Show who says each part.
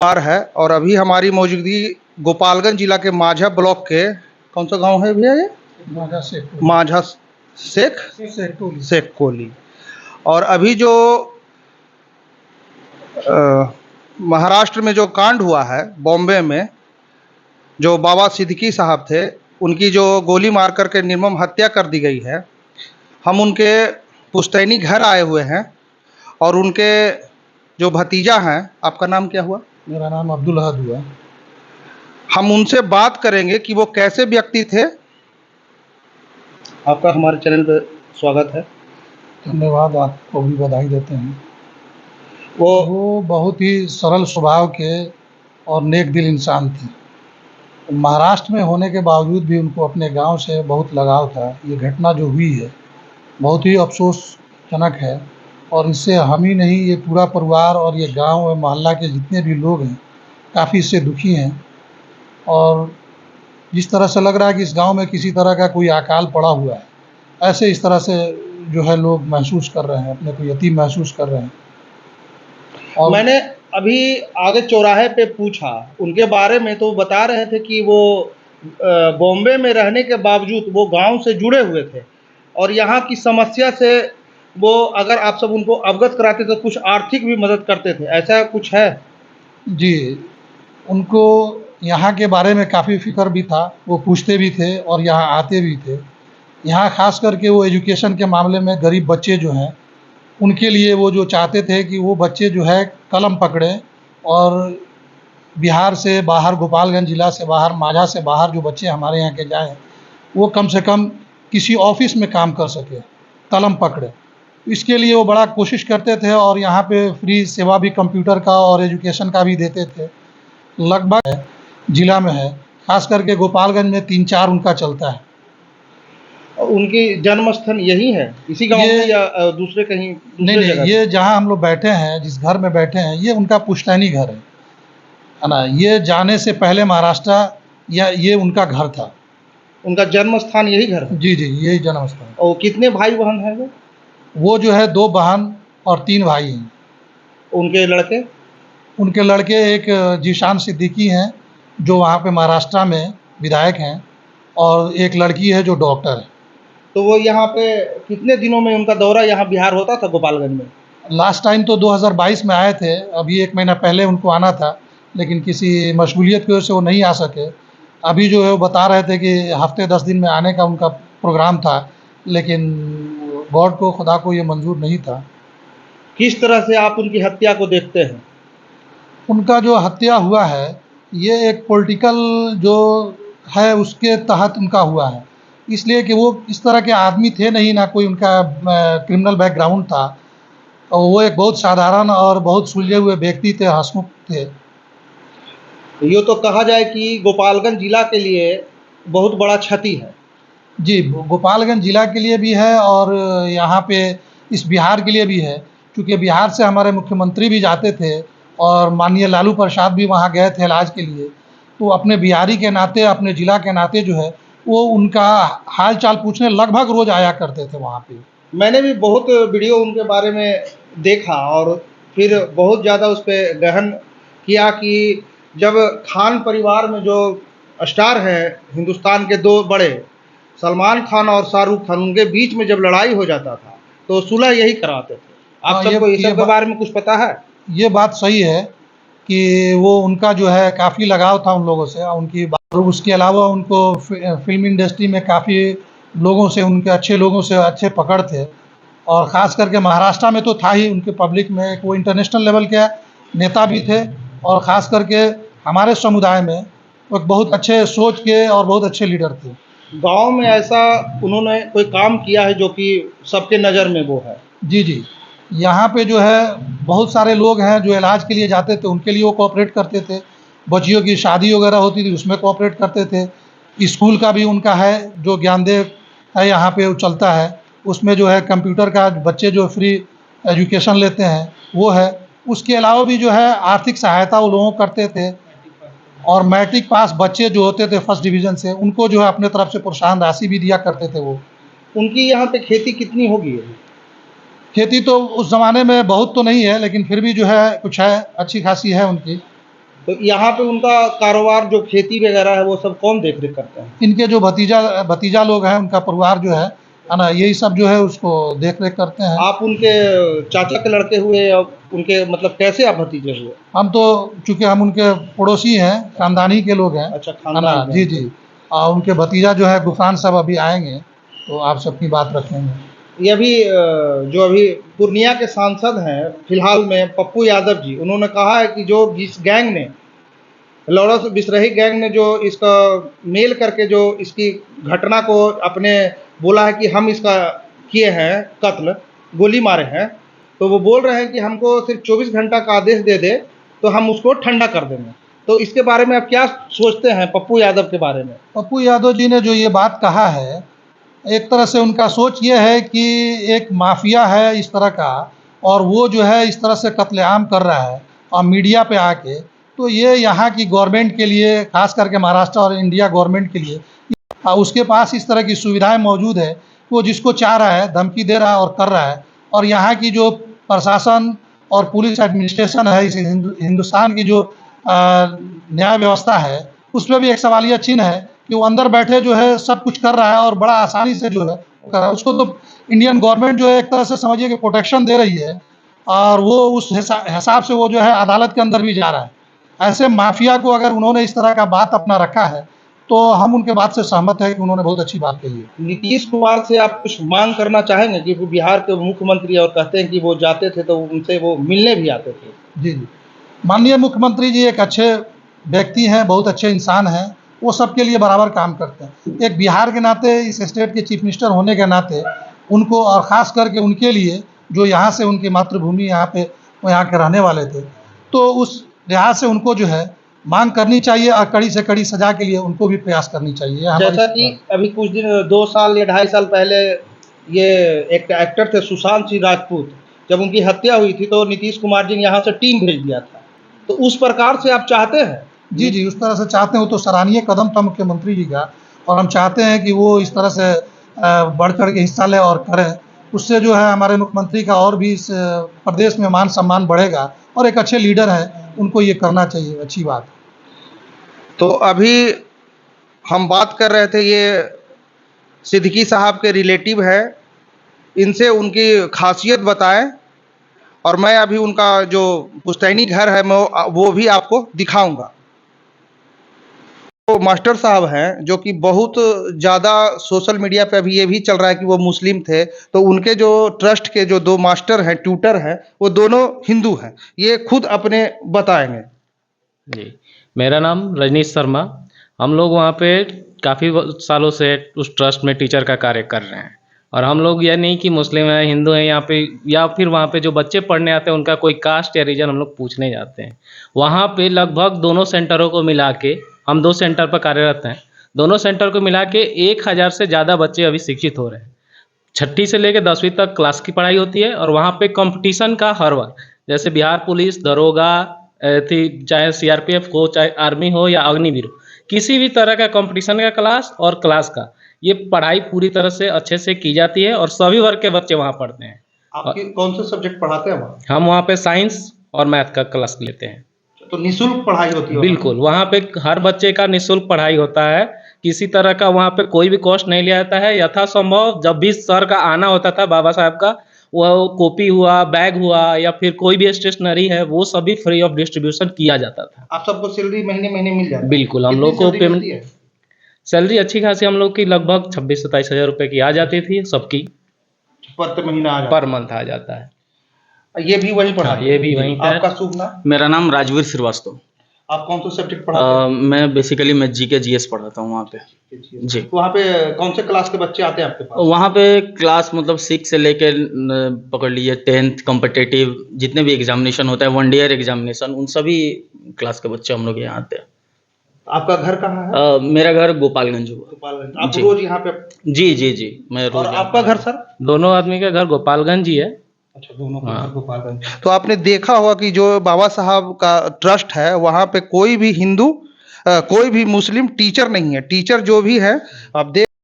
Speaker 1: बार है और अभी हमारी मौजूदगी गोपालगंज जिला के माझा ब्लॉक के कौन सा गांव है भैया ये? माझा शेख कोली। और अभी जो महाराष्ट्र में जो कांड हुआ है बॉम्बे में, जो बाबा सिद्दीकी साहब थे, उनकी जो गोली मार करके निर्मम हत्या कर दी गई है, हम उनके पुश्तैनी घर आए हुए हैं और उनके जो भतीजा हैं, आपका नाम क्या हुआ?
Speaker 2: मेरा नाम अब्दुल अहद हुआ।
Speaker 1: हम उनसे बात करेंगे कि वो कैसे व्यक्ति थे। आपका हमारे चैनल पे स्वागत है।
Speaker 2: धन्यवाद, आपको भी बधाई देते हैं। वो बहुत ही सरल स्वभाव के और नेक दिल इंसान थे। महाराष्ट्र में होने के बावजूद भी उनको अपने गांव से बहुत लगाव था। ये घटना जो हुई है बहुत ही अफसोसजनक है और इससे हम ही नहीं, ये पूरा परिवार और ये गांव और मोहल्ला के जितने भी लोग हैं काफ़ी इससे दुखी हैं। और जिस तरह से लग रहा है कि इस गांव में किसी तरह का कोई अकाल पड़ा हुआ है, ऐसे इस तरह से जो है लोग महसूस कर रहे हैं, अपने को यतीम महसूस कर रहे हैं।
Speaker 1: और मैंने अभी आगे चौराहे पे पूछा उनके बारे में, तो बता रहे थे कि वो बॉम्बे में रहने के बावजूद वो गांव से जुड़े हुए थे और यहाँ की समस्या से वो, अगर आप सब उनको अवगत कराते तो कुछ आर्थिक भी मदद करते थे, ऐसा कुछ है?
Speaker 2: जी, उनको यहाँ के बारे में काफ़ी फ़िक्र भी था, वो पूछते भी थे और यहाँ आते भी थे। यहाँ ख़ास करके वो एजुकेशन के मामले में गरीब बच्चे जो हैं, उनके लिए वो जो चाहते थे कि वो बच्चे जो है कलम पकड़ें और बिहार से बाहर, गोपालगंज ज़िला से बाहर, माझा से बाहर जो बच्चे हमारे यहाँ के जाएँ, वो कम से कम किसी ऑफ़िस में काम कर सकें, कलम पकड़ें। इसके लिए वो बड़ा कोशिश करते थे और यहाँ पे फ्री सेवा भी कंप्यूटर का और एजुकेशन का भी देते थे। लगभग ज़िला में है, ख़ास करके गोपालगंज में 3-4 उनका चलता है।
Speaker 1: उनकी जन्म स्थल यही है, इसी गांव में या दूसरे कहीं दूसरे
Speaker 2: नहीं,
Speaker 1: जगह?
Speaker 2: ये जहाँ हम लोग बैठे हैं, जिस घर में बैठे हैं, ये उनका पुश्तैनी घर है ना? ये जाने से पहले महाराष्ट्र या ये उनका घर था।
Speaker 1: उनका जन्म स्थान यही घर है?
Speaker 2: जी, जी, यही जन्म स्थान।
Speaker 1: और कितने भाई बहन हैं वो?
Speaker 2: वो जो है 2 बहन और 3 भाई हैं।
Speaker 1: उनके लड़के?
Speaker 2: उनके लड़के एक जीशान सिद्दीकी हैं, जो वहाँ पे महाराष्ट्र में विधायक हैं, और एक लड़की है जो डॉक्टर है।
Speaker 1: तो वो यहाँ पे कितने दिनों में उनका दौरा यहाँ बिहार होता था गोपालगंज में?
Speaker 2: लास्ट टाइम तो 2022 में आए थे, अभी 1 महीना पहले उनको आना था, लेकिन किसी मशगूलियत की वजह से वो नहीं आ सके। अभी जो है वो बता रहे थे कि हफ़्ते 10 दिन में आने का उनका प्रोग्राम था, लेकिन गॉड को, खुदा को ये मंज़ूर नहीं था।
Speaker 1: किस तरह से आप उनकी हत्या को देखते हैं?
Speaker 2: उनका जो हत्या हुआ है, ये एक पॉलिटिकल जो है उसके तहत उनका हुआ है। इसलिए कि वो इस तरह के आदमी थे नहीं, ना कोई उनका क्रिमिनल बैकग्राउंड था। और वो एक बहुत साधारण और बहुत सुलझे हुए व्यक्ति थे, हँसमुख थे।
Speaker 1: ये तो कहा जाए कि गोपालगंज जिला के लिए बहुत बड़ा क्षति है।
Speaker 2: जी, गोपालगंज जिला के लिए भी है और यहाँ पे इस बिहार के लिए भी है, क्योंकि बिहार से हमारे मुख्यमंत्री भी जाते थे और माननीय लालू प्रसाद भी वहाँ गए थे इलाज के लिए। तो अपने बिहारी के नाते, अपने ज़िला के नाते जो है, वो उनका हाल-चाल पूछने लगभग रोज़ आया करते थे वहाँ पे।
Speaker 1: मैंने भी बहुत वीडियो उनके बारे में देखा और फिर बहुत ज़्यादा उस पे गहन किया कि जब खान परिवार में जो स्टार हैं हिंदुस्तान के 2 बड़े, सलमान खान और शाहरुख खान, उनके बीच में जब लड़ाई हो जाता था तो सुलह यही कराते थे। आप सबको इस सब के बारे में कुछ पता है?
Speaker 2: ये बात सही है कि वो उनका जो है काफ़ी लगाव था उन लोगों से, उनकी और उसके अलावा उनको फ़िल्म इंडस्ट्री में काफ़ी लोगों से, उनके अच्छे लोगों से अच्छे पकड़ थे। और ख़ास करके महाराष्ट्र में तो था ही, उनके पब्लिक में वो इंटरनेशनल लेवल के नेता भी थे और ख़ास करके हमारे समुदाय में वो एक बहुत अच्छे सोच के और बहुत अच्छे लीडर थे।
Speaker 1: गाँव में ऐसा उन्होंने कोई काम किया है जो कि सबके नज़र में वो है?
Speaker 2: जी, जी। यहाँ पे जो है बहुत सारे लोग हैं जो इलाज के लिए जाते थे, उनके लिए वो कोऑपरेट करते थे। बच्चियों की शादी वगैरह होती थी, उसमें कोऑपरेट करते थे। स्कूल का भी उनका है, जो ज्ञानदेव है यहाँ पे वो चलता है, उसमें जो है कंप्यूटर का बच्चे जो फ्री एजुकेशन लेते हैं, वो है। उसके अलावा भी जो है आर्थिक सहायता वो लोगों को करते थे और मैट्रिक पास बच्चे जो होते थे फर्स्ट डिवीज़न से, उनको जो है अपने तरफ से प्रोत्साहन राशि भी दिया करते थे वो।
Speaker 1: उनकी यहाँ पे खेती कितनी होगी?
Speaker 2: खेती तो उस ज़माने में बहुत तो नहीं है, लेकिन फिर भी जो है कुछ है, अच्छी खासी है उनकी।
Speaker 1: तो यहाँ पे उनका कारोबार जो खेती वगैरह है वो सब कौन देख रेख करते हैं?
Speaker 2: इनके जो भतीजा लोग हैं, उनका परिवार जो है ना, यही सब जो है उसको देख रेख करते हैं।
Speaker 1: आप उनके चाचा के लड़के हुए या उनके मतलब कैसे आप भतीजे हुए?
Speaker 2: हम तो चूंकि हम उनके पड़ोसी हैं, खानदानी के लोग हैं।
Speaker 1: अच्छा,
Speaker 2: है ना,
Speaker 1: खानदान
Speaker 2: जी
Speaker 1: में।
Speaker 2: जी। और उनके भतीजा जो है गुफरान साहब अभी आएंगे तो आप सबकी बात रखेंगे।
Speaker 1: ये अभी जो अभी पूर्णिया के सांसद हैं फिलहाल में पप्पू यादव जी, उन्होंने कहा है कि जो जिस गैंग ने लॉरेंस बिसरही गैंग ने जो इसका मेल करके जो इसकी घटना को अपने बोला है कि हम इसका किए हैं कत्ल, गोली मारे हैं, तो वो बोल रहे हैं कि हमको सिर्फ 24 घंटा का आदेश दे दे तो हम उसको ठंडा कर देंगे। तो इसके बारे में आप क्या सोचते हैं पप्पू यादव के बारे में?
Speaker 2: पप्पू यादव जी ने जो ये बात कहा है, एक तरह से उनका सोच ये है कि एक माफिया है इस तरह का, और वो जो है इस तरह से कत्लेआम कर रहा है और मीडिया पे आके, तो ये यहाँ की गवर्नमेंट के लिए, खास करके महाराष्ट्र और इंडिया गवर्नमेंट के लिए, उसके पास इस तरह की सुविधाएं मौजूद है, वो जिसको चाह रहा है धमकी दे रहा है और कर रहा है। और यहाँ की जो प्रशासन और पुलिस एडमिनिस्ट्रेशन है, इस हिंदुस्तान की जो न्याय व्यवस्था है, उसमें भी एक सवालिया चिन्ह है कि वो अंदर बैठे जो है सब कुछ कर रहा है और बड़ा आसानी से जो है कर रहा है। उसको तो इंडियन गवर्नमेंट जो है एक तरह से समझिए कि प्रोटेक्शन दे रही है, और वो उस हिसाब से वो जो है अदालत के अंदर भी जा रहा है। ऐसे माफिया को अगर उन्होंने इस तरह का बात अपना रखा है तो हम उनके बात से सहमत है कि उन्होंने बहुत अच्छी बात कही है।
Speaker 1: नीतीश कुमार से आप कुछ मांग करना चाहेंगे कि वो बिहार के मुख्यमंत्री और कहते हैं कि वो जाते थे तो उनसे वो मिलने भी आते थे?
Speaker 2: जी जी। माननीय मुख्यमंत्री जी एक अच्छे व्यक्ति हैं, बहुत अच्छे इंसान हैं, वो सबके लिए बराबर काम करते हैं। एक बिहार के नाते, इस स्टेट के चीफ मिनिस्टर होने के नाते उनको, और ख़ास करके उनके लिए जो यहाँ से उनकी मातृभूमि यहाँ पे, वो यहाँ के रहने वाले थे, तो उस लिहाज से उनको जो है मांग करनी चाहिए और कड़ी से कड़ी सजा के लिए उनको भी प्रयास करनी चाहिए।
Speaker 1: जैसा कि अभी कुछ दिन 2 साल या 2.5 साल पहले ये एक एक्टर थे सुशांत सिंह राजपूत, जब उनकी हत्या हुई थी तो नीतीश कुमार जी ने यहाँ से टीम भेज दिया था, तो उस प्रकार से आप चाहते हैं?
Speaker 2: जी जी, उस तरह से चाहते हैं। वो तो सराहनीय कदम था मुख्यमंत्री जी का, और हम चाहते हैं कि वो इस तरह से बढ़ चढ़ के हिस्सा लें और करें। उससे जो है हमारे मुख्यमंत्री का और भी इस प्रदेश में मान सम्मान बढ़ेगा, और एक अच्छे लीडर हैं, उनको ये करना चाहिए, अच्छी बात।
Speaker 1: तो अभी हम बात कर रहे थे, ये सिद्दीकी साहब के रिलेटिव है, इनसे उनकी खासियत बताएं, और मैं अभी उनका जो पुश्तैनी घर है मैं वो भी आपको दिखाऊंगा। तो मास्टर साहब हैं जो कि बहुत ज़्यादा सोशल मीडिया पे अभी ये भी चल रहा है कि वो मुस्लिम थे, तो उनके जो ट्रस्ट के जो 2 मास्टर हैं, ट्यूटर हैं, वो दोनों हिंदू हैं। ये खुद अपने बताएंगे।
Speaker 3: जी, मेरा नाम रजनीश शर्मा। हम लोग वहाँ पे काफ़ी सालों से उस ट्रस्ट में टीचर का कार्य कर रहे हैं, और हम लोग यह नहीं कि मुस्लिम हैं, हिंदू हैं यहाँ पे, या फिर वहाँ पे जो बच्चे पढ़ने आते हैं उनका कोई कास्ट या रीजन हम लोग पूछने जाते हैं। वहाँ पे लगभग दोनों सेंटरों को मिला के, हम 2 सेंटर पर कार्यरत हैं, दोनों सेंटर को मिला के 1000 से ज़्यादा बच्चे अभी शिक्षित हो रहे हैं। 6ठी से लेकर 10वीं तक क्लास की पढ़ाई होती है, और वहाँ पे कंपटीशन का हर बार, जैसे बिहार पुलिस, दरोगा, चाहे सीआरपीएफ हो, चाहे आर्मी हो या अग्निवीर हो, किसी भी तरह का कंपटीशन का क्लास और क्लास का ये पढ़ाई पूरी तरह से अच्छे से की जाती है, और सभी वर्ग के बच्चे वहाँ पढ़ते हैं।
Speaker 1: आपके कौन से सब्जेक्ट पढ़ाते हैं वहाँ?
Speaker 3: हम वहाँ पे साइंस और मैथ का क्लास लेते हैं।
Speaker 1: तो निःशुल्क पढ़ाई होती है?
Speaker 3: बिल्कुल, वहाँ पे हर बच्चे का निःशुल्क पढ़ाई होता है, किसी तरह का वहाँ पे कोई भी कॉस्ट नहीं लिया जाता है। यथासंभव जब भी सर का आना होता था, बाबा साहब का, वो कॉपी हुआ, बैग हुआ, या फिर कोई भी स्टेशनरी है, वो सभी फ्री ऑफ डिस्ट्रीब्यूशन किया जाता था।
Speaker 1: आप सबको सैलरी महीने मिल जाती है?
Speaker 3: बिल्कुल, हम लोग को पेमेंट, सैलरी अच्छी खासी हम लोग की लगभग 26-27 हज़ार रुपये की आ जाती थी सबकी।
Speaker 1: पर महीना
Speaker 3: पर मंथ आ जाता है।
Speaker 1: ये भी वहीं पढ़ा?
Speaker 3: ये भी वहीं पर।
Speaker 1: आपका शुभ नाम?
Speaker 4: मेरा नाम राजवीर श्रीवास्तव।
Speaker 1: आप कौन सा सब्जेक्ट पढ़ाते हैं?
Speaker 4: मैं बेसिकली मैं जीके जीएस पढ़ाता हूँ वहाँ पे। जी।
Speaker 1: तो वहाँ पे कौन से क्लास के बच्चे आते हैं आपके पास?
Speaker 4: वहाँ पे क्लास मतलब 6 से लेके पकड़ लीजिए 10th कॉम्पिटिटिव, जितने भी एग्जामिनेशन होता है, 1 ईयर एग्जामिनेशन, उन सभी क्लास के बच्चे हम लोग यहाँ आते हैं।
Speaker 1: आपका घर कहाँ है?
Speaker 4: मेरा घर गोपालगंज हुआ।
Speaker 1: गोपालगंज। आप
Speaker 4: जी।
Speaker 1: रोज यहाँ पे?
Speaker 4: जी जी जी, मैं रोज।
Speaker 1: और आपका घर सर?
Speaker 3: दोनों आदमी का घर गोपालगंज ही है।
Speaker 1: अच्छा, दोनों का घर गोपालगंज। तो आपने देखा होगा कि जो बाबा साहब का ट्रस्ट है, वहाँ पे कोई भी हिंदू, कोई भी मुस्लिम टीचर नहीं है। टीचर जो भी है, आप देख